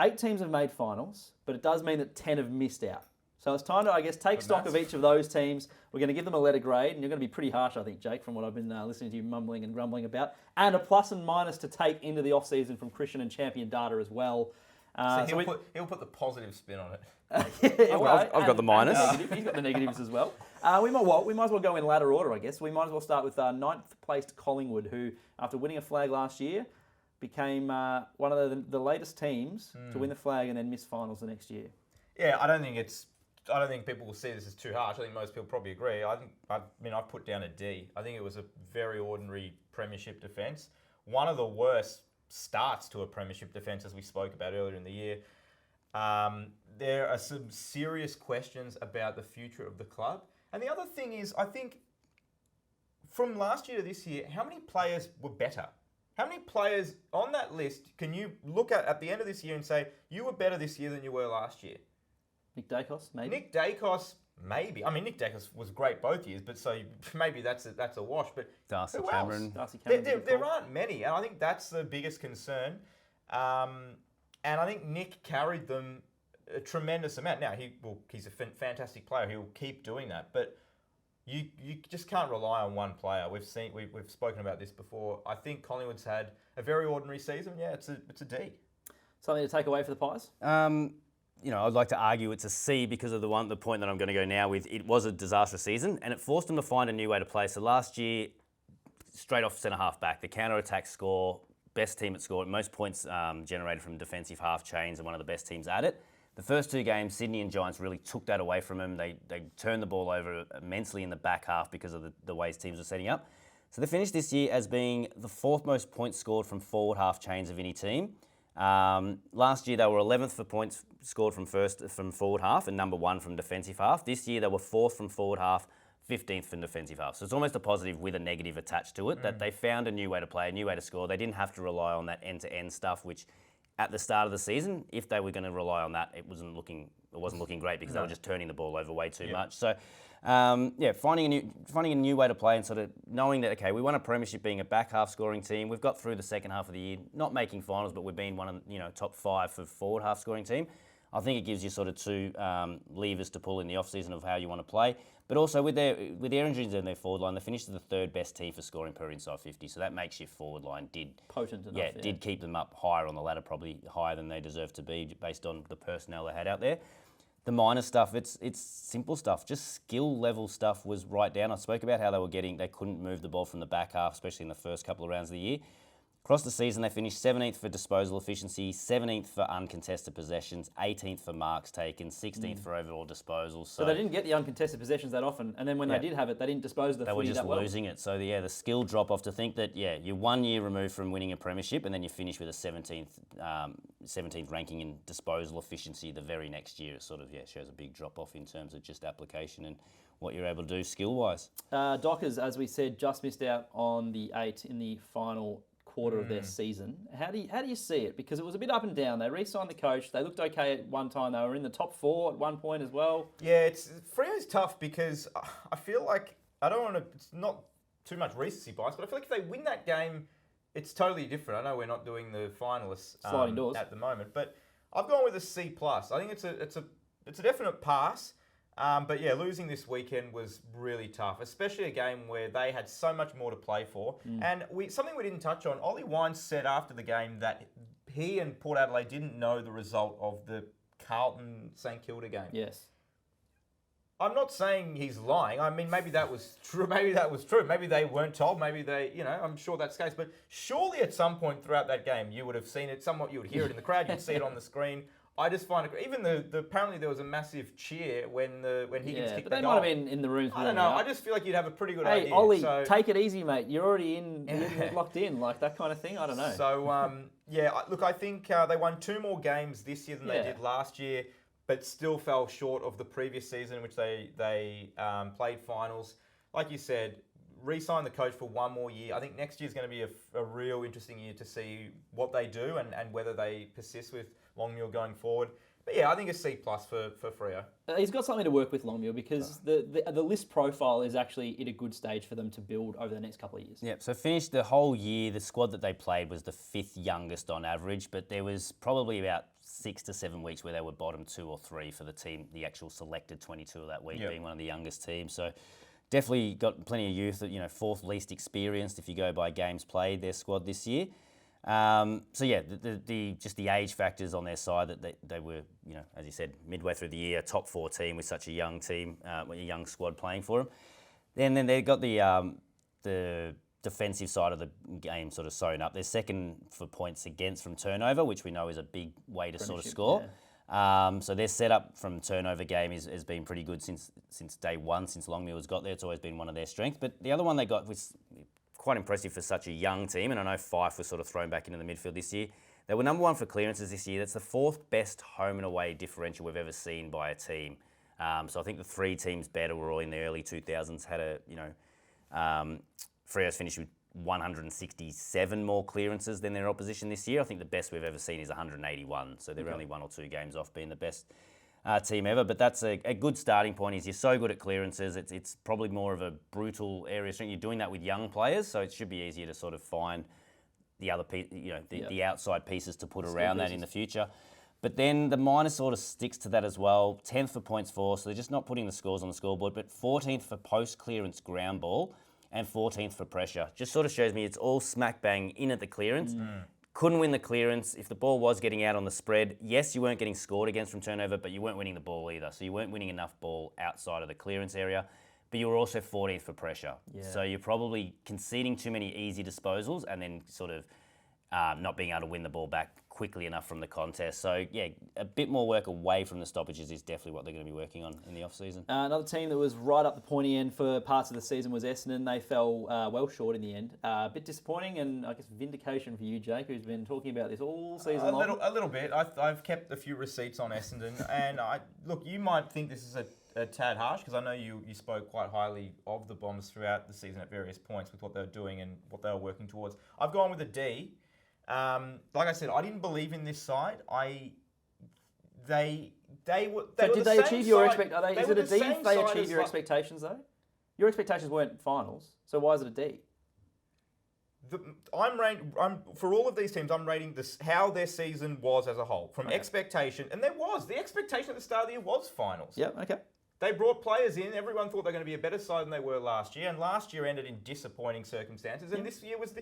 8 teams have made finals, but it does mean that 10 have missed out. So it's time to, I guess, take stock of each of those teams. We're going to give them a letter grade, and you're going to be pretty harsh, I think, Jake, from what I've been listening to you mumbling and grumbling about. And a plus and minus to take into the off-season from Christian and Champion data as well. So he'll put the positive spin on it. I've got the minus. He's got the negatives as well. We might as well go in ladder order, I guess. We might as well start with 9th placed Collingwood, who, after winning a flag last year, became one of the latest teams to win the flag and then miss finals the next year. Yeah, I don't think people will see this as too harsh. I think most people probably agree. I've put down a D. I think it was a very ordinary premiership defence. One of the worst starts to a premiership defence, as we spoke about earlier in the year. There are some serious questions about the future of the club. And the other thing is, I think, from last year to this year, how many players were better? How many players on that list can you look at the end of this year and say, you were better this year than you were last year? Nick Dacos, maybe? Nick Dacos, maybe. I mean, Nick Dacos was great both years, but so maybe that's a wash. But Darcy who Cameron. else? There aren't many, and I think that's the biggest concern. And I think Nick carried them a tremendous amount. Now, he's a fantastic player. He'll keep doing that, but you just can't rely on one player. We've spoken about this before. I think Collingwood's had a very ordinary season. Yeah, it's a D. Something to take away for the Pies? I'd like to argue it's a C because of the point that I'm going to go now with. It was a disastrous season, and it forced them to find a new way to play. So last year, straight off centre half back, the counter-attack score, best team at score, most points generated from defensive half chains, and one of the best teams at it. The first 2 games, Sydney and Giants really took that away from them. They turned the ball over immensely in the back half because of the ways teams were setting up. So they finished this year as being the 4th most points scored from forward half chains of any team. Last year they were 11th for points scored from forward half and number 1 from defensive half. This year they were 4th from forward half, 15th from defensive half. So it's almost a positive with a negative attached to it, that they found a new way to play, a new way to score. They didn't have to rely on that end-to-end stuff, which at the start of the season, if they were going to rely on that, it wasn't looking great because they were just turning the ball over way too much. So finding a new way to play and sort of knowing that, okay, we won a premiership being a back half scoring team. We've got through the second half of the year, not making finals, but we've been one of top 5 for forward half scoring team. I think it gives you sort of 2 levers to pull in the off season of how you want to play. But also with their injuries in their forward line, they finished as the 3rd best team for scoring per inside 50. So that makes your forward line potent enough. Did keep them up higher on the ladder, probably higher than they deserve to be based on the personnel they had out there. The minor stuff, it's simple stuff. Just skill level stuff was right down. I spoke about how they couldn't move the ball from the back half, especially in the first couple of rounds of the year. Across the season, they finished 17th for disposal efficiency, 17th for uncontested possessions, 18th for marks taken, 16th for overall disposals. So they didn't get the uncontested possessions that often, and then when they did have it, they didn't dispose of the footy that well. They were just losing it. So the skill drop off to think that, you're 1 year removed from winning a premiership and then you finish with a 17th ranking in disposal efficiency the very next year. It sort of, shows a big drop off in terms of just application and what you're able to do skill-wise. Dockers, as we said, just missed out on the 8 in the final quarter of their season. How do you see it? Because it was a bit up and down. They re-signed the coach. They looked okay at one time. They were in the top 4 at one point as well. Yeah, Freo's tough because I feel like it's not too much recency bias, but I feel like if they win that game, it's totally different. I know we're not doing the finalists sliding doors at the moment, but I've gone with a C+. I think it's a definite pass. But losing this weekend was really tough, especially a game where they had so much more to play for. And something we didn't touch on, Ollie Wines said after the game that he and Port Adelaide didn't know the result of the Carlton-St Kilda game. Yes. I'm not saying he's lying. I mean, maybe that was true. Maybe they weren't told. Maybe I'm sure that's the case. But surely at some point throughout that game, you would have seen it somewhat. You would hear it in the crowd. You'd see it on the screen. I just find it, even apparently there was a massive cheer when Higgins kicked the goal. They might have been in the rooms. I don't know. I just feel like you'd have a pretty good idea. Hey, Ollie, take it easy, mate. You're already locked in, like that kind of thing. I don't know. So, look, I think they won 2 more games this year than they did last year, but still fell short of the previous season in which they played finals. Like you said, re-sign the coach for 1 more year. I think next year's going to be a real interesting year to see what they do and whether they persist with Longmuir going forward. But I think a C+ for Freo. He's got something to work with, Longmuir, because the list profile is actually at a good stage for them to build over the next couple of years. Yep, so finished the whole year, the squad that they played was the 5th youngest on average, but there was probably about 6 to 7 weeks where they were bottom 2 or 3 for the team, the actual selected 22 of that week, being one of the youngest teams. So definitely got plenty of youth, fourth least experienced if you go by games played, their squad this year. Just the age factors on their side that they were, as you said, midway through the year, top 4 team with such a young team, a young squad playing for them. Then they've got the defensive side of the game sort of sewn up. They're second for points against from turnover, which we know is a big way to sort of score. Yeah. So their setup from turnover game has been pretty good since day one, since Longmuir's got there. It's always been one of their strengths. But the other one they got was quite impressive for such a young team, and I know Fife was sort of thrown back into the midfield this year. They were number 1 for clearances this year. That's the 4th best home and away differential we've ever seen by a team. So I think the 3 teams better were all in the early 2000s, had Freo's finished with 167 more clearances than their opposition this year. I think the best we've ever seen is 181. So they're only 1 or 2 games off being the best team ever. But that's a good starting point. Is you're so good at clearances. It's probably more of a brutal area strength. You're doing that with young players, so it should be easier to sort of find the other the outside pieces to put around that in the future. But then the minus sort of sticks to that as well. 10th for points for, so they're just not putting the scores on the scoreboard, but 14th for post-clearance ground ball and 14th for pressure. Just sort of shows me it's all smack bang in at the clearance. Couldn't win the clearance. If the ball was getting out on the spread, yes, you weren't getting scored against from turnover, but you weren't winning the ball either. So you weren't winning enough ball outside of the clearance area, but you were also 14th for pressure. Yeah. So you're probably conceding too many easy disposals and then sort of not being able to win the ball back quickly enough from the contest. So, yeah, a bit more work away from the stoppages is definitely what they're going to be working on in the off-season. Another team that was right up the pointy end for parts of the season was Essendon. They fell well short in the end. A bit disappointing, and I guess vindication for you, Jake, who's been talking about this all season long. A little bit. I've kept a few receipts on Essendon, and look, you might think this is a tad harsh, because I know you spoke quite highly of the Bombers throughout the season at various points with what they were doing and what they were working towards. I've gone with a D. Like I said, I didn't believe in this side. Did they achieve your expectations? Is it a D if they achieve your expectations though? Your expectations weren't finals, so why is it a D? For all of these teams, I'm rating how their season was as a whole from expectation, and the expectation at the start of the year was finals. Yeah. Okay. They brought players in. Everyone thought they were going to be a better side than they were last year, and last year ended in disappointing circumstances. And this year was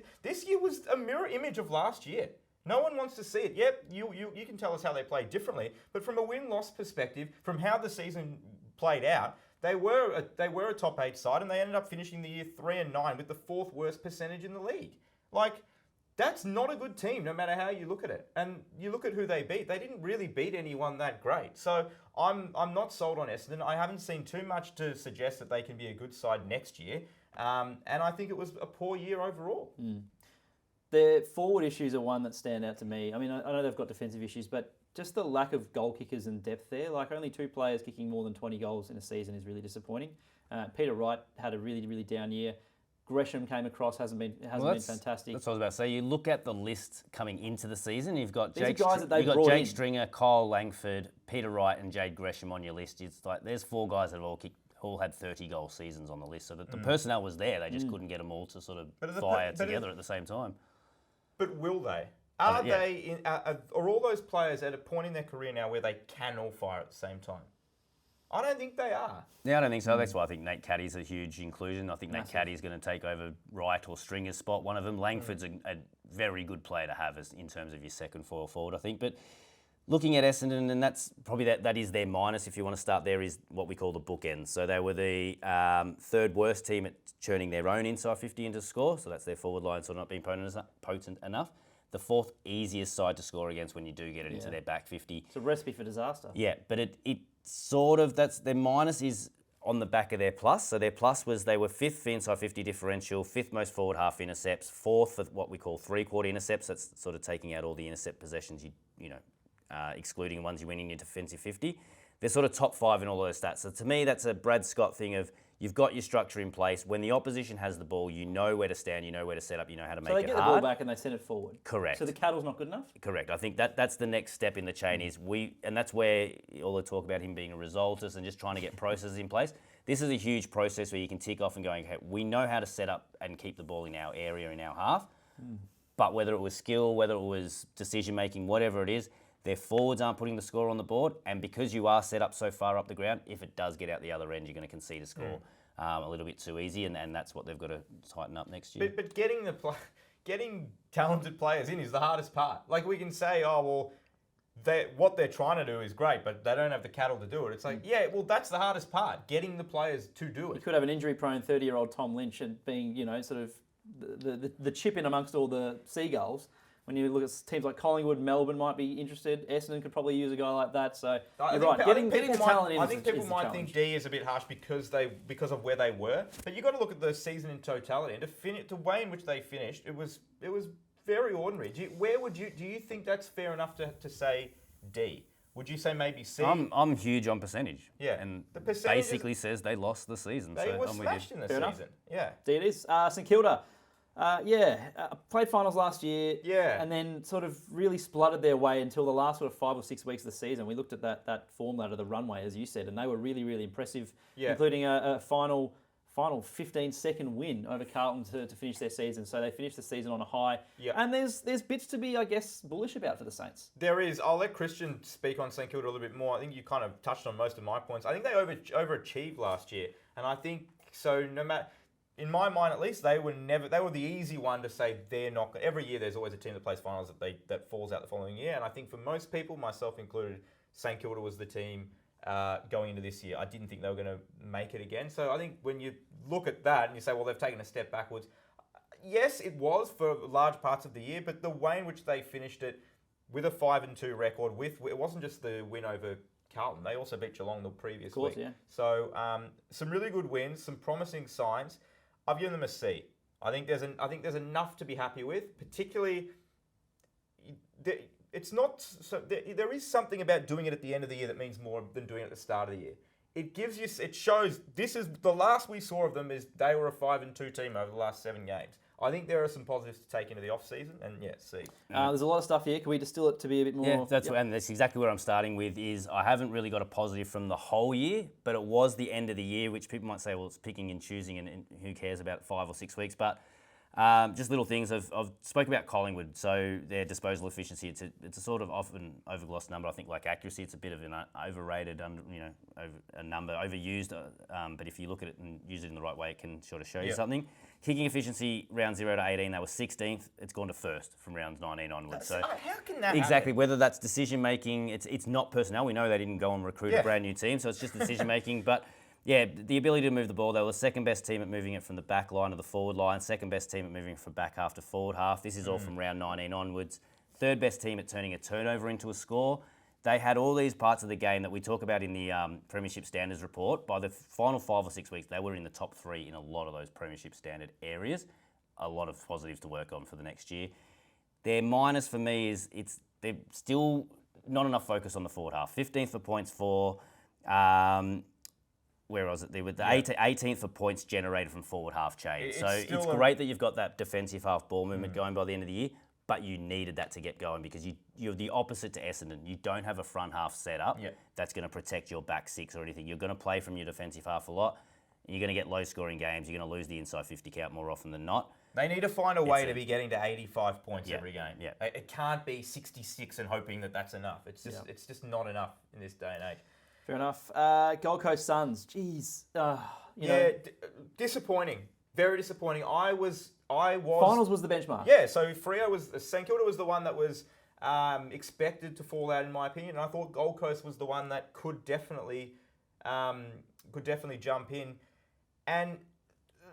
a mirror image of last year. No one wants to see it. Yep, you can tell us how they played differently, but from a win-loss perspective, from how the season played out, they were a top 8 side, and they ended up finishing the year 3-9 with the 4th worst percentage in the league. That's not a good team, no matter how you look at it. And you look at who they beat; they didn't really beat anyone that great. So I'm not sold on Essendon. I haven't seen too much to suggest that they can be a good side next year. And I think it was a poor year overall. Their forward issues are one that stand out to me. I mean, I know they've got defensive issues, but just the lack of goal kickers and depth there. Only 2 players kicking more than 20 goals in a season is really disappointing. Peter Wright had a really, really down year. Gresham came across, hasn't been fantastic. That's what I was about to say. You look at the list coming into the season, you've got Jake Stringer, Kyle Langford, Peter Wright and Jade Gresham on your list. It's like there's 4 guys that have all had 30-goal seasons on the list. So that the personnel was there. They just couldn't get them all to sort of fire together at the same time. But will they? Are all those players at a point in their career now where they can all fire at the same time? I don't think they are. Yeah, I don't think so. That's why I think Nate Caddy's a huge inclusion. I think Nate Caddy's going to take over Wright or Stringer's spot, one of them. Langford's a very good player to have in terms of your second foil forward, I think. But looking at Essendon, and that's probably that is their minus, if you want to start there, is what we call the bookends. So they were the 3rd worst team at churning their own inside 50 into score. So that's their forward line sort of not being potent enough. The 4th easiest side to score against when you do get it into their back 50. It's a recipe for disaster. Yeah, but it sort of, that's their minus is on the back of their plus. So their plus was they were 5th for inside 50 differential, 5th most forward half intercepts, 4th for what we call 3/4 intercepts. That's sort of taking out all the intercept possessions, excluding ones you win in your defensive 50. They're sort of top 5 in all those stats. So to me, that's a Brad Scott thing of you've got your structure in place. When the opposition has the ball, you know where to stand, you know where to set up, you know how to make it hard. So they get the ball back and they send it forward. Correct. So the cattle's not good enough? Correct. I think that's the next step in the chain and that's where all the talk about him being a resultist and just trying to get processes in place. This is a huge process where you can tick off and going, okay, we know how to set up and keep the ball in our area, in our half. But whether it was skill, whether it was decision making, whatever it is, Their forwards aren't putting the score on the board, and because you are set up so far up the ground, if it does get out the other end, you're going to concede a score a little bit too easy, and that's what they've got to tighten up next year. But getting talented players in is the hardest part. Like, we can say, oh, well, what they're trying to do is great, but they don't have the cattle to do it. It's like, yeah, well, that's the hardest part, getting the players to do it. You could have an injury-prone 30-year-old Tom Lynch and being, sort of the chip in amongst all the seagulls. When you look at teams like Collingwood, Melbourne might be interested. Essendon could probably use a guy like that. So you're right. Getting the talent in. I think people might think D is a bit harsh because of where they were. But you got to look at the season in totality. And the way in which they finished, it was very ordinary. Do you think that's fair enough to say D? Would you say maybe C? I'm huge on percentage. Yeah, and the basically says they lost the season. They were smashed in the season. Yeah, D it is. St Kilda. Played finals last year. Yeah. And then sort of really spluttered their way until the last sort of 5 or 6 weeks of the season. We looked at that form ladder, the runway, as you said, and they were really, really impressive, including a final 15-second win over Carlton to finish their season. So they finished the season on a high. Yeah. And there's bits to be, I guess, bullish about for the Saints. There is. I'll let Christian speak on St Kilda a little bit more. I think you kind of touched on most of my points. I think they overachieved last year. And I think, so no matter... In my mind, at least, they were the easy one to say they're not. Every year, there's always a team that plays finals that falls out the following year, and I think for most people, myself included, St Kilda was the team going into this year. I didn't think they were going to make it again. So I think when you look at that and you say, well, they've taken a step backwards. Yes, it was for large parts of the year, but the way in which they finished it with a 5-2 record, it wasn't just the win over Carlton. They also beat Geelong the previous week. Yeah. So some really good wins, some promising signs. I've given them a C. I think there's enough to be happy with. Particularly, it's not. So there is something about doing it at the end of the year that means more than doing it at the start of the year. It shows. This is the last we saw of them. Is they were a 5-2 team over the last 7 games. I think there are some positives to take into the off season, and C. There's a lot of stuff here. Can we distill it to be a bit more? Yeah, and that's exactly where I'm starting with. Is I haven't really got a positive from the whole year, but it was the end of the year, which people might say, well, it's picking and choosing, and who cares about 5 or 6 weeks? But just little things. I've spoken about Collingwood, so their disposal efficiency. It's a sort of often overglossed number. I think like accuracy, it's a bit of an overrated, a number overused. But if you look at it and use it in the right way, it can sort of show you something. Kicking efficiency, round 0 to 18, they were 16th. It's gone to first from rounds 19 onwards. So how can that exactly happen? Whether that's decision making, it's not personnel. We know they didn't go and recruit a brand new team, so it's just decision making. But yeah, the ability to move the ball. They were the second best team at moving it from the back line to the forward line. Second best team at moving it from back half to forward half. This is all from round 19 onwards. Third best team at turning a turnover into a score. They had all these parts of the game that we talk about in the Premiership Standards report. By the final 5 or 6 weeks, they were in the top 3 in a lot of those Premiership Standard areas. A lot of positives to work on for the next year. Their minus for me is they're still not enough focus on the forward half. 15th for points for, where was it? They were the 18th for points generated from forward half chain. So it's great that you've got that defensive half ball movement going by the end of the year. But you needed that to get going because you're the opposite to Essendon. You don't have a front half set up that's going to protect your back 6 or anything. You're going to play from your defensive half a lot. You're going to get low-scoring games. You're going to lose the inside 50 count more often than not. They need to find a way to be getting to 85 points every game. Yeah. It can't be 66 and hoping that that's enough. It's just not enough in this day and age. Fair enough. Gold Coast Suns. Jeez. Disappointing. Very disappointing. I was. Finals was the benchmark. Yeah, so St Kilda was the one that was expected to fall out, in my opinion. And I thought Gold Coast was the one that could definitely jump in. And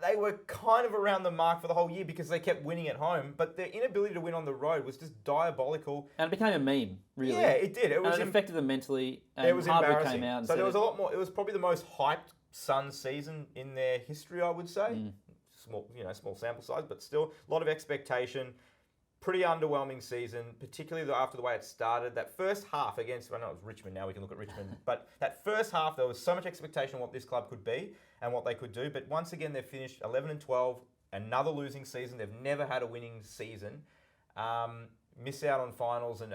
they were kind of around the mark for the whole year because they kept winning at home. But their inability to win on the road was just diabolical. And it became a meme, really. Yeah, it did. It affected them mentally. And it was embarrassing. Came out and so there was a lot more. It was probably the most hyped Suns season in their history, I would say. Small sample size, but still a lot of expectation. Pretty underwhelming season, particularly after the way it started. That first half against, I know it was Richmond, now we can look at Richmond, but that first half, there was so much expectation on what this club could be and what they could do. But once again, they've finished 11-12, another losing season. They've never had a winning season. Miss out on finals and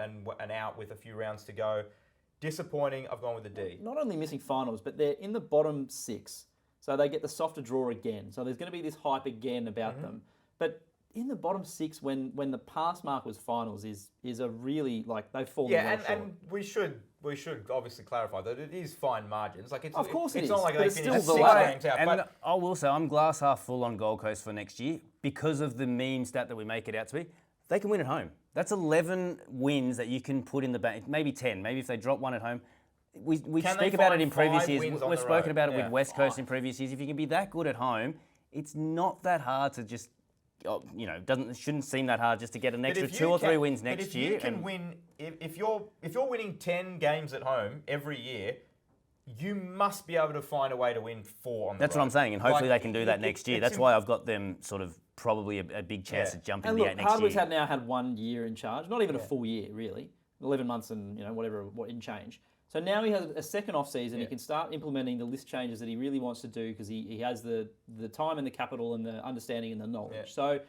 out with a few rounds to go. Disappointing. I've gone with a D. Not only missing finals, but they're in the bottom 6. So they get the softer draw again. So there's going to be this hype again about them. But in the bottom 6 when the pass mark was finals is a really, like, they've fallen well short. And we should obviously clarify that it is fine margins. Like, Of course it it's is, not like but they it's finished still 6 below. games out. And But I will say, I'm glass half full on Gold Coast for next year because of the meme stat that we make it out to be. They can win at home. That's 11 wins that you can put in the bank. Maybe 10. Maybe if they drop one at home. We Can speak they about it find in previous 5 years. wins on We've the spoken road? about it Yeah. with West Coast in previous years. If you can be that good at home, it's not that hard to just, it shouldn't seem that hard just to get an extra 2 or 3 wins next year. But if you can win, if you're winning 10 games at home every year, you must be able to find a way to win 4 on the That's road. what I'm saying, and hopefully Like, they can do that next year. That's why I've got them sort of probably a big chance of jumping And the look, 8 next Hardwick's year. had 1 year in charge, not even a full year really, 11 months and what in change. So now he has a second off season. He can start implementing the list changes that he really wants to do because he has the time and the capital and the understanding and the knowledge. Yeah. So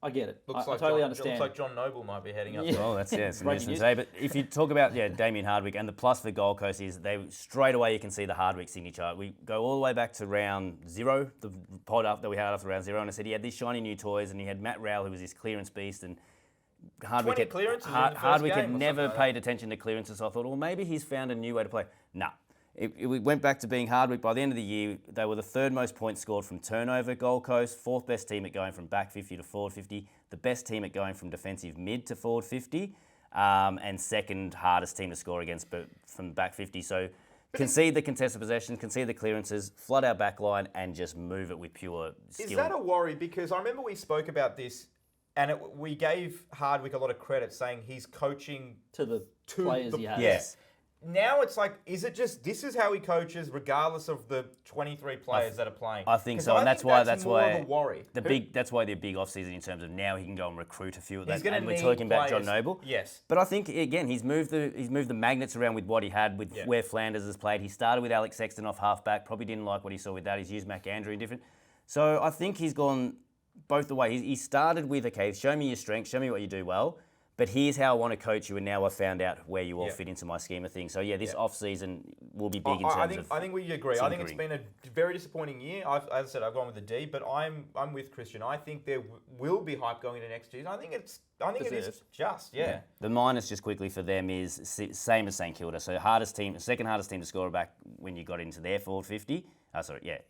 I get it. Looks I like totally John, understand. Looks like John Noble might be heading up. Yeah. Oh, that's some Breaking news news. today. But if you talk about Damien Hardwick and the plus for Gold Coast is they straight away you can see the Hardwick signature. We go all the way back to round 0, the pod up that we had after round 0, and I said he had these shiny new toys and he had Matt Rowell who was his clearance beast and Hardwick 20 clearances in the first Hardwick game had or never something like paid attention to clearances. So I thought, well, maybe he's found a new way to play. Nah. It went back to being Hardwick. By the end of the year, they were the 3rd most points scored from turnover, Gold Coast, 4th best team at going from back 50 to forward 50, the best team at going from defensive mid to forward 50, and 2nd hardest team to score against from back 50. So concede the contested possession, concede the clearances, flood our back line, and just move it with pure skill. Is that a worry? Because I remember we spoke about this, and we gave Hardwick a lot of credit, saying he's coaching to the players he has. Yes. Now it's like, is it just this is how he coaches, regardless of the 23 players that are playing? I think 'Cause so, and think that's more why of a worry. that's why the big off season in terms of now he can go and recruit a few of He's that. gonna And we're need talking about John players. Noble. Yes. But I think again he's moved the magnets around with what he had with where Flanders has played. He started with Alex Sexton off halfback. Probably didn't like what he saw with that. He's used Mac Andrew in different. So I think he's gone both the way. He started with show me your strengths, show me what you do well. But here's how I want to coach you, and now I've found out where you all fit into my scheme of things. So this off season will be big in terms of. I think we agree. I think it's been a very disappointing year. As I said, I've gone with the D, but I'm with Christian. I think there will be hype going into next year. I think it is just. The minus just quickly for them is same as St Kilda. So second hardest team to score back when you got into their forward 50.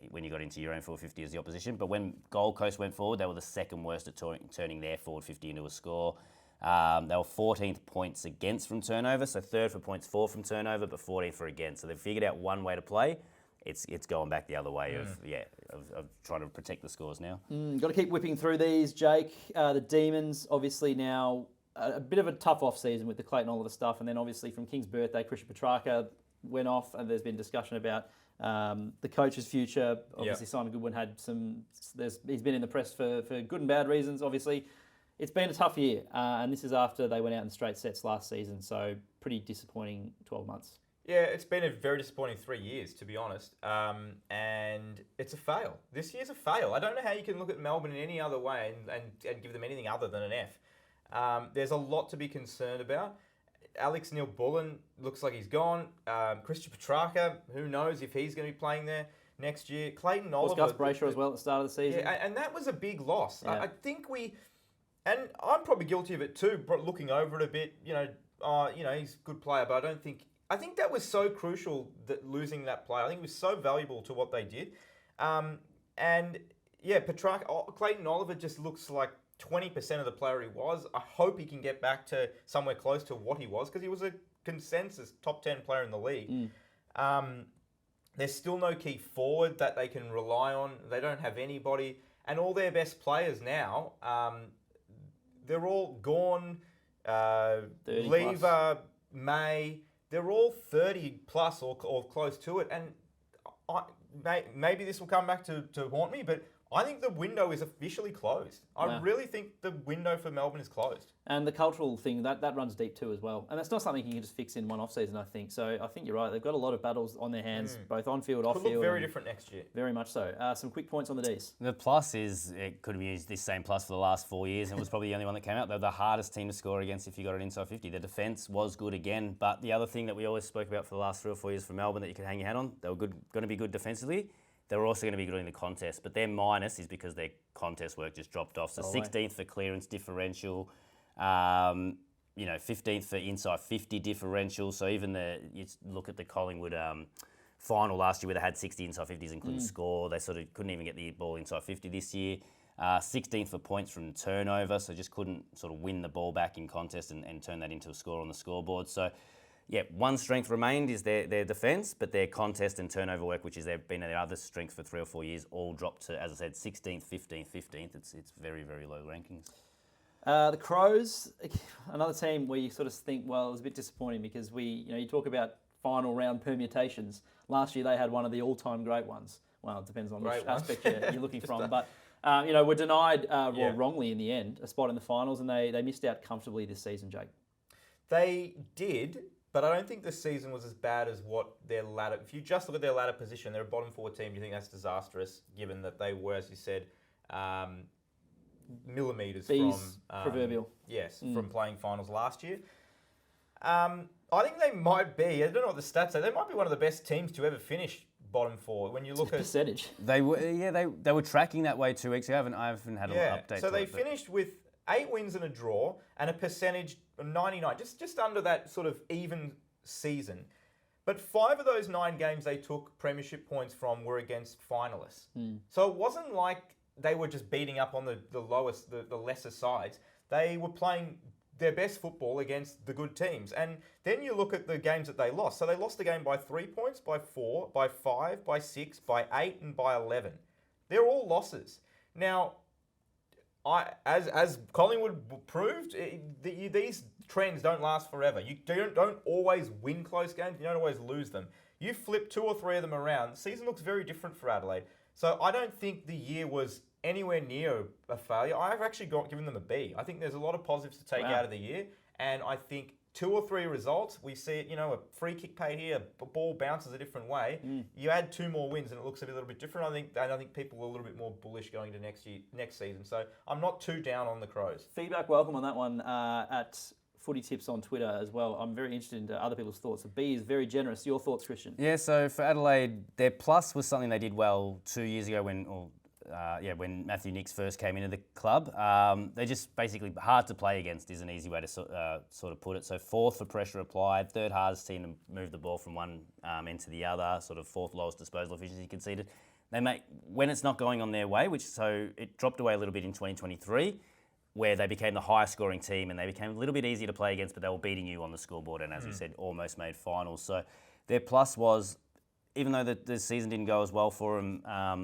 When you got into your own forward 50 as the opposition. But when Gold Coast went forward, they were the 2nd worst at turning their forward 50 into a score. They were 14th points against from turnover, so 3rd for points for from turnover, but 14th for against. So they've figured out one way to play. It's going back the other way of trying to protect the scores now. Got to keep whipping through these, Jake. The Demons, obviously now a bit of a tough off-season with the Clayton Oliver stuff, and then obviously from King's birthday, Christian Petrarca went off, and there's been discussion about the coach's future. Obviously, Simon Goodwin he's been in the press for good and bad reasons, obviously. It's been a tough year, and this is after they went out in straight sets last season, so pretty disappointing 12 months. Yeah, it's been a very disappointing 3 years, to be honest, and it's a fail. This year's a fail. I don't know how you can look at Melbourne in any other way and give them anything other than an F. There's a lot to be concerned about. Alex Neil-Bullen looks like he's gone. Christian Petrarca, who knows if he's going to be playing there next year. Clayton Oliver. Gus Brayshaw as well at the start of the season. Yeah, and that was a big loss. Yeah. I think and I'm probably guilty of it too, looking over it a bit, he's a good player, but I think that was so crucial, that losing that player. I think it was so valuable to what they did. Petrarca, Clayton Oliver just looks like 20% of the player he was. I hope he can get back to somewhere close to what he was, because he was a consensus top 10 player in the league. There's still no key forward that they can rely on. They don't have anybody. And all their best players now, they're all gone. Lever, May, they're all 30 plus or close to it. And maybe this will come back to haunt me, but I think the window is officially closed. I really think the window for Melbourne is closed. And the cultural thing, that runs deep too as well. And that's not something you can just fix in one off-season, I think. So I think you're right. They've got a lot of battles on their hands, both on-field, off-field. Could look very different next year. Very much so. Some quick points on the Ds. The plus is, it could have used this same plus for the last 4 years, and it was probably the only one that came out. They're the hardest team to score against if you got it inside 50. Their defence was good again, but the other thing that we always spoke about for the last 3 or 4 years for Melbourne that you could hang your hat on, they were going to be good defensively. they're also going to be good in the contest, but their minus is because their contest work just dropped off. So 16th for clearance differential, 15th for inside 50 differential. So even you look at the Collingwood final last year where they had 60 inside 50s and couldn't score. They sort of couldn't even get the ball inside 50 this year. 16th for points from turnover, so just couldn't sort of win the ball back in contest and turn that into a score on the scoreboard. So, yeah, one strength remained is their defence, but their contest and turnover work, which has been their other strength for 3 or 4 years, all dropped to, as I said, 16th, 15th, 15th. It's very, very low rankings. The Crows, another team where you sort of think, well, it was a bit disappointing because you talk about final round permutations. Last year they had one of the all-time great ones. Well, it depends on which aspect you're looking from, but were denied wrongly in the end a spot in the finals, and they missed out comfortably this season, Jake. They did, but I don't think this season was as bad as what their ladder. If you just look at their ladder position, they're a bottom 4 team. Do you think that's disastrous, given that they were, as you said, millimetres from proverbial? Yes, from playing finals last year. I think they might be. I don't know what the stats say. They might be one of the best teams to ever finish bottom 4. When you look at percentage, they were tracking that way 2 weeks ago. I haven't had an update. So they finished with 8 wins and a draw and a percentage of 99, just under that sort of even season. But 5 of those 9 games they took premiership points from were against finalists. So it wasn't like they were just beating up on the lesser sides. They were playing their best football against the good teams. And then you look at the games that they lost. So they lost the game by 3 points, by 4, by 5, by 6, by 8, and by 11. They're all losses. Now, as Collingwood proved, these trends don't last forever. You don't always win close games. You don't always lose them. You flip 2 or 3 of them around, the season looks very different for Adelaide. So I don't think the year was anywhere near a failure. I've actually given them a B. I think there's a lot of positives to take out of the year. And I think 2 or 3 results, we see it, a free kick paid here, a ball bounces a different way. You add 2 more wins and it looks a little bit different. I think people are a little bit more bullish going to next season. So I'm not too down on the Crows. Feedback welcome on that one at Footy Tips on Twitter as well. I'm very interested in other people's thoughts. A B is very generous. Your thoughts, Christian? Yeah, so for Adelaide, their plus was something they did well 2 years ago when Matthew Nicks first came into the club. They're just basically hard to play against is an easy way to sort of put it. So 4th for pressure applied, 3rd hardest team to move the ball from one end to the other, sort of 4th lowest disposal efficiency conceded. They make, when it's not going on their way, so it dropped away a little bit in 2023, where they became the highest scoring team and they became a little bit easier to play against, but they were beating you on the scoreboard and, as you said, almost made finals. So their plus was, even though the season didn't go as well for them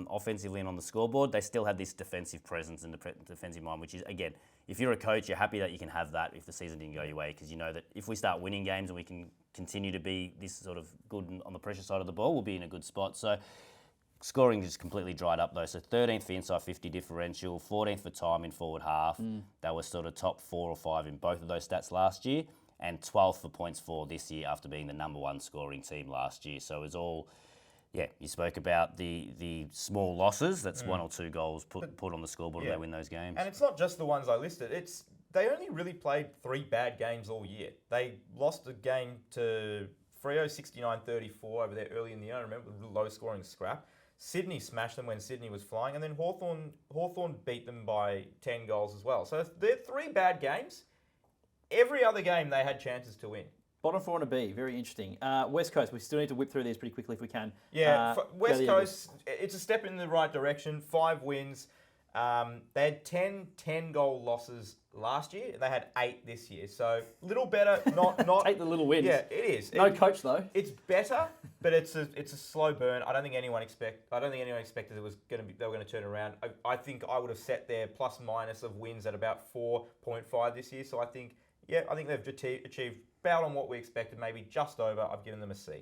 offensively and on the scoreboard, they still had this defensive presence and defensive mind, which is, again, if you're a coach, you're happy that you can have that if the season didn't go your way, because you know that if we start winning games and we can continue to be this sort of good on the pressure side of the ball, we'll be in a good spot. So scoring just completely dried up though. So 13th for inside 50 differential, 14th for time in forward half. They were sort of top 4 or 5 in both of those stats last year, and 12th for points for this year after being the number 1 scoring team last year. So it was all, you spoke about the small losses. That's 1 or 2 goals put on the scoreboard if they win those games. And it's not just the ones I listed. They only really played 3 bad games all year. They lost a game to Freo 69-34 over there early in the year. I remember the low scoring scrap. Sydney smashed them when Sydney was flying, and then Hawthorn beat them by 10 goals as well. So they're 3 bad games. Every other game they had chances to win. Bottom 4 and a B, very interesting. West Coast, we still need to whip through these pretty quickly if we can. Yeah, West Coast, it's a step in the right direction. 5 wins. They had 10 goal losses last year. They had 8 this year. So little better, not Take the little wins. Yeah, it is. No coach though. It's better, but it's a slow burn. I don't think anyone expected they were going to turn around. I think I would have set their plus minus of wins at about 4.5 this year. So I think they've achieved about on what we expected, maybe just over. I've given them a C.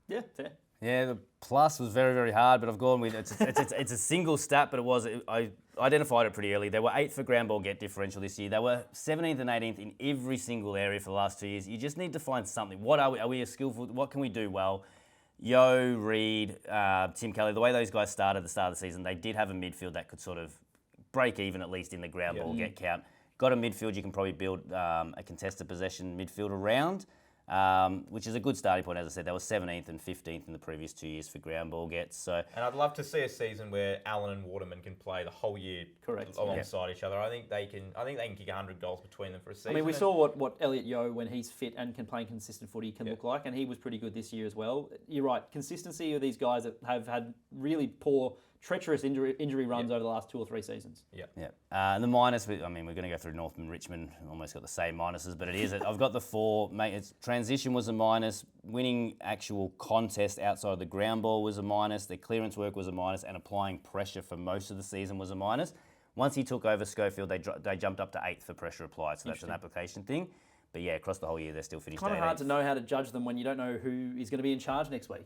Yeah, fair. Yeah, the plus was very, very hard, but I've gone with it's a single stat, but I identified it pretty early. They were 8th for ground ball get differential this year. They were 17th and 18th in every single area for the last 2 years. You just need to find something. What are we? Are we a skillful? What can we do well? Yo, Reid, Tim Kelly, the way those guys started at the start of the season, they did have a midfield that could sort of break even at least in the ground ball get count. Got a midfield you can probably build a contested possession midfield around. which is a good starting point. As I said, they were 17th and 15th in the previous 2 years for ground ball gets. So, and I'd love to see a season where Allen and Waterman can play the whole year alongside each other. I think they can kick 100 goals between them for a season. I mean, we saw what Elliot Yeo, when he's fit and can play consistent footy, can look like, and he was pretty good this year as well. You're right, consistency of these guys that have had really poor, treacherous injury runs over the last 2 or 3 seasons. And the minus, we're going to go through Northman, Richmond, almost got the same minuses, but it is. I've got the 4. Transition was a minus. Winning actual contest outside of the ground ball was a minus. Their clearance work was a minus, and applying pressure for most of the season was a minus. Once he took over Schofield, they jumped up to 8th for pressure applied, so that's an application thing. But yeah, across the whole year, they're still finished. Kind of hard to know how to judge them when you don't know who is going to be in charge next week,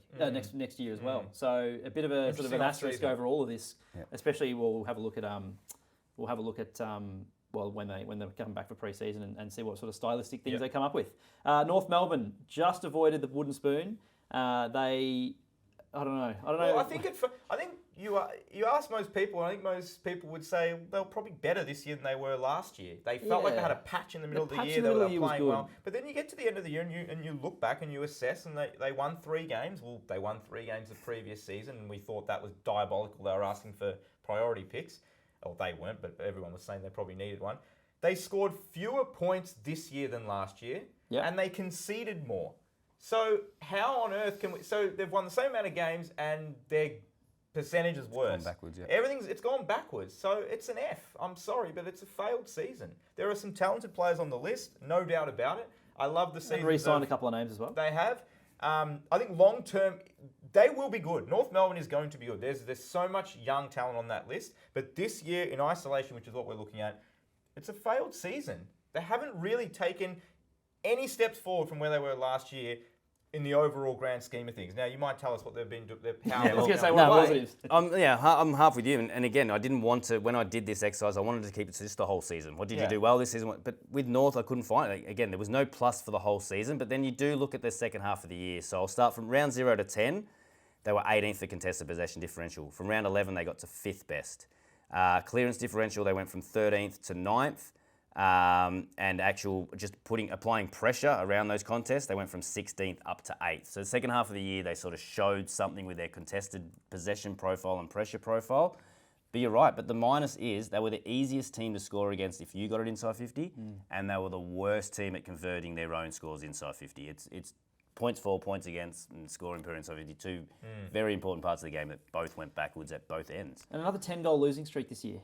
next year as well. So a bit of a sort of an asterisk over all of this. Especially, we'll have a look at when they come back for pre-season and see what sort of stylistic things they come up with. North Melbourne just avoided the wooden spoon. I don't know. Well, I think you ask most people, and I think most people would say they were probably better this year than they were last year. They felt like they had a patch in the middle of the year. They were playing well. But then you get to the end of the year and you look back and you assess, and they won 3 games. Well, they won 3 games the previous season, and we thought that was diabolical. They were asking for priority picks. Well, they weren't, but everyone was saying they probably needed one. They scored fewer points this year than last year, and they conceded more. So how on earth can we... So they've won the same amount of games and their percentage is worse. It's gone backwards, It's gone backwards. So it's an F. I'm sorry, but it's a failed season. There are some talented players on the list, no doubt about it. I love the season. And re-signed a couple of names as well. They have. I think long term, they will be good. North Melbourne is going to be good. There's so much young talent on that list. But this year, in isolation, which is what we're looking at, it's a failed season. They haven't really taken any steps forward from where they were last year in the overall grand scheme of things. Now, you might tell us what they've been doing. I was going to say what positives. I'm half with you. And again, I didn't want to, when I did this exercise, I wanted to keep it to just the whole season. What did you do well this season? But with North, I couldn't find it. Again, there was no plus for the whole season, but then you do look at the second half of the year. So I'll start from round 0 to 10. They were 18th for contested possession differential. From round 11, they got to 5th best. Clearance differential, they went from 13th to 9th. And applying pressure around those contests, they went from 16th up to 8th. So the second half of the year, they sort of showed something with their contested possession profile and pressure profile. But you're right, but the minus is they were the easiest team to score against if you got it inside 50, and they were the worst team at converting their own scores inside 50. It's points for, points against, and scoring per inside 50, 2 very important parts of the game that both went backwards at both ends. And another 10-goal losing streak this year.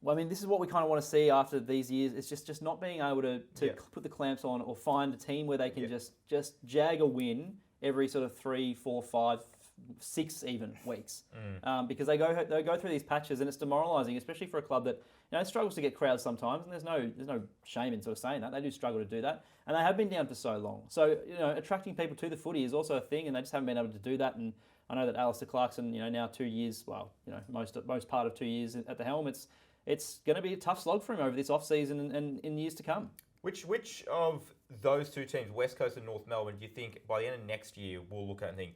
Well, I mean, this is what we kind of want to see after these years. It's just not being able to put the clamps on or find a team where they can just jag a win every sort of 3, 4, 5, 6 even weeks. Because they go through these patches and it's demoralising, especially for a club that struggles to get crowds sometimes. And there's no shame in sort of saying that. They do struggle to do that, and they have been down for so long. So attracting people to the footy is also a thing, and they just haven't been able to do that. And I know that Alistair Clarkson, now 2 years, most part of 2 years at the helm, it's going to be a tough slog for him over this off-season and in years to come. Which of those 2 teams, West Coast and North Melbourne, do you think by the end of next year we'll look at and think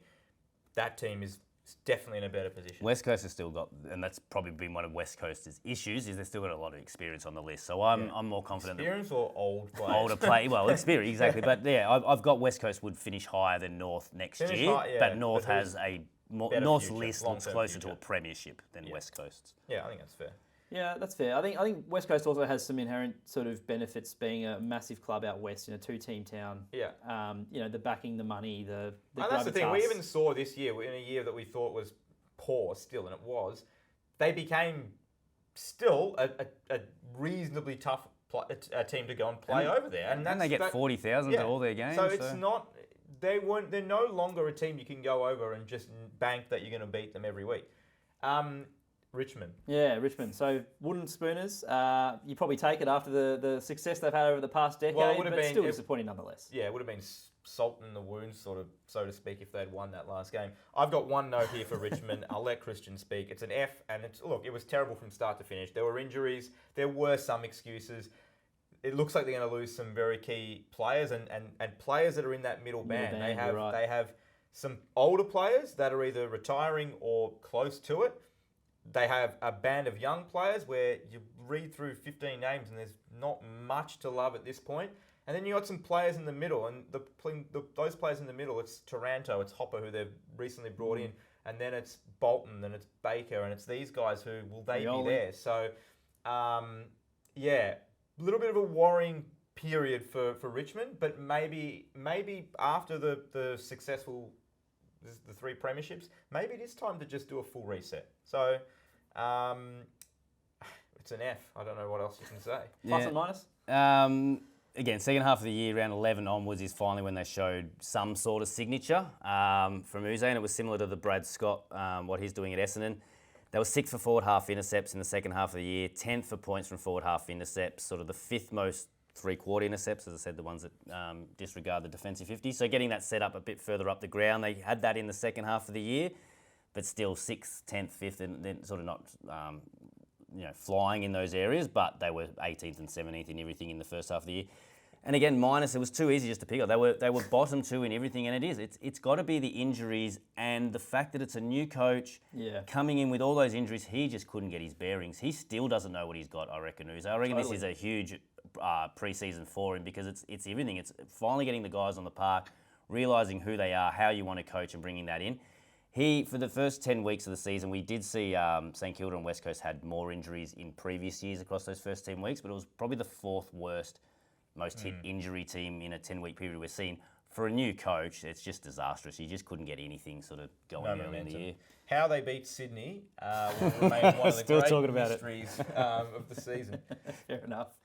that team is definitely in a better position? West Coast has still got, and that's probably been one of West Coast's issues, is they've still got a lot of experience on the list. So I'm more confident. Experience or old players? Older play, well, experience, exactly. But yeah, I've got West Coast would finish higher than North next year. But North has North's list looks closer to a premiership than West Coast's. Yeah, I think that's fair. Yeah, that's fair. I think West Coast also has some inherent sort of benefits being a massive club out west in a 2-team town. Yeah. The backing, the money, the and that's the thing. We even saw this year, in a year that we thought was poor still, and it was, they became still a reasonably tough team to go and play over there. And they get 40,000 to all their games. So it's not... They're no longer a team you can go over and just bank that you're going to beat them every week. Richmond. Yeah, Richmond. So wooden spooners, you probably take it after the success they've had over the past decade, well, but still disappointing nonetheless. Yeah, it would have been salt in the wounds, so to speak, if they'd won that last game. I've got one note here for Richmond. I'll let Christian speak. It's an F, and it was terrible from start to finish. There were injuries. There were some excuses. It looks like they're going to lose some very key players and players that are in that middle band. They have some older players that are either retiring or close to it. They have a band of young players where you read through 15 names and there's not much to love at this point. And then you got some players in the middle, and those players in the middle, it's Taranto, it's Hopper, who they've recently brought in, and then it's Bolton, and it's Baker, and it's these guys who will they be there? So, yeah, a little bit of a worrying period for Richmond, but maybe after the successful the 3 premierships, maybe it is time to just do a full reset. So, it's an F. I don't know what else you can say. Plus and minus? Again, second half of the year, round 11 onwards, is finally when they showed some sort of signature from Uze, and it was similar to the Brad Scott, what he's doing at Essendon. They were 6th for forward half intercepts in the second half of the year, 10th for points from forward half intercepts, sort of the 5th most three-quarter intercepts, as I said, the ones that disregard the defensive 50. So getting that set up a bit further up the ground, they had that in the second half of the year, but still 6th, 10th, 5th, and then sort of not flying in those areas, but they were 18th and 17th in everything in the first half of the year. And again, minus, it was too easy just to pick up. They were bottom 2 in everything, and it's got to be the injuries and the fact that it's a new coach coming in with all those injuries. He just couldn't get his bearings. He still doesn't know what he's got, I reckon, Uze. I reckon This is a huge pre-season for him, because it's everything. It's finally getting the guys on the park, realising who they are, how you want to coach, and bringing that in. For the first 10 weeks of the season, we did see St Kilda and West Coast had more injuries in previous years across those first 10 weeks, but it was probably the 4th worst most hit injury team in a 10-week period we've seen. For a new coach, it's just disastrous. You just couldn't get anything sort of going early in the year. How they beat Sydney will remain one of the great mysteries of the season. Fair enough.